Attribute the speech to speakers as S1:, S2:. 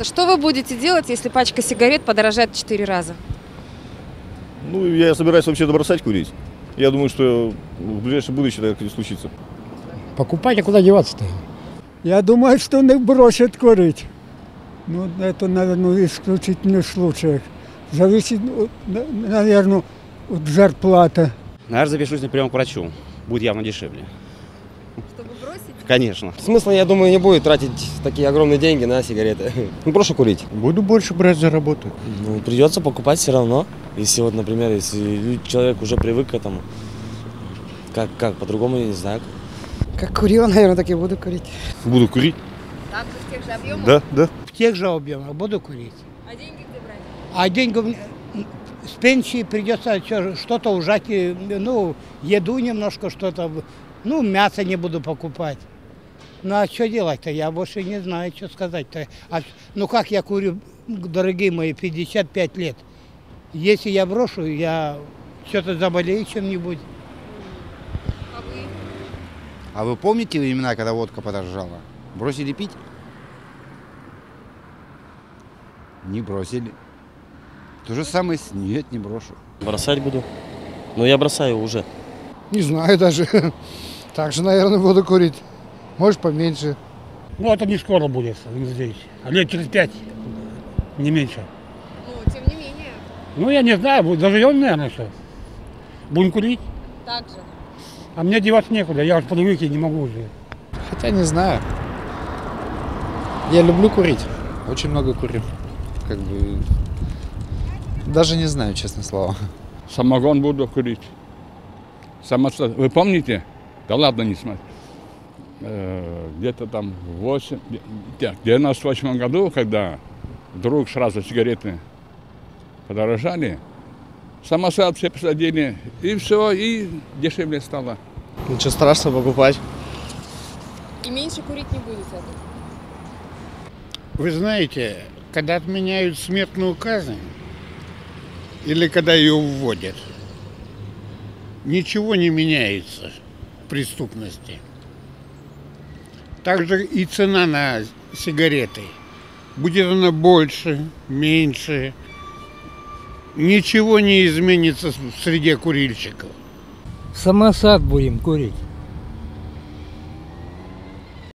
S1: Что вы будете делать, если пачка сигарет подорожает в 4 раза?
S2: Ну, я собираюсь вообще бросать курить. Я думаю, что в ближайшем будущем так не случится.
S3: Покупать, а куда деваться-то?
S4: Я думаю, что не бросят курить. Ну, это, наверное, в исключительных случаях. Зависит, наверное, от зарплаты.
S5: Наверное, запишусь на прием к врачу. Будет явно дешевле.
S1: Чтобы бросить?
S5: Конечно.
S6: Смысла, я думаю, не будет тратить такие огромные деньги на сигареты. Ну, прошу курить.
S3: Буду больше брать за работу.
S6: Ну, придется покупать все равно. Если вот, например, если человек уже привык к этому, как по-другому, я не знаю.
S7: Как курил, наверное, так и буду курить.
S2: Буду курить?
S1: Так же, в тех же объемах?
S2: Да.
S3: В тех же объемах буду курить.
S1: А деньги где брать?
S3: А деньги с пенсии придется что-то ужать, ну, еду немножко, что-то, ну, мясо не буду покупать. Ну, а что делать-то? Я больше не знаю, что сказать-то. Ну, как я курю, дорогие мои, 55 лет. Если я брошу, я что-то заболею чем-нибудь.
S1: А вы?
S8: А вы помните времена, когда водка подорожала? Бросили пить? Не бросили. То же самое с... Нет, не брошу.
S5: Бросать буду. Но я бросаю уже.
S9: Не знаю даже. Так же, наверное, буду курить. Может, поменьше.
S3: Ну, это не скоро будет здесь. А лет через 5, не меньше.
S1: Ну, тем не менее.
S3: Ну, я не знаю, доживем, наверное, что. Будем курить.
S1: Так же.
S3: А мне деваться некуда, я уж привык и не могу уже.
S9: Хотя не знаю. Я люблю курить. Очень много курю. Как бы... Даже не знаю, честное слово.
S10: Самогон буду курить. Вы помните? Да ладно, не смотрите. Где-то там в 98 году, когда вдруг сразу сигареты подорожали, самосад все посадили, и все, и дешевле стало.
S6: Ничего страшного, покупать.
S1: И меньше курить не будете?
S9: Вы знаете, когда отменяют смертную казнь, или когда ее вводят, ничего не меняется в преступности. Также и цена на сигареты. Будет она больше, меньше. Ничего не изменится в среде курильщиков.
S7: Самосад будем курить.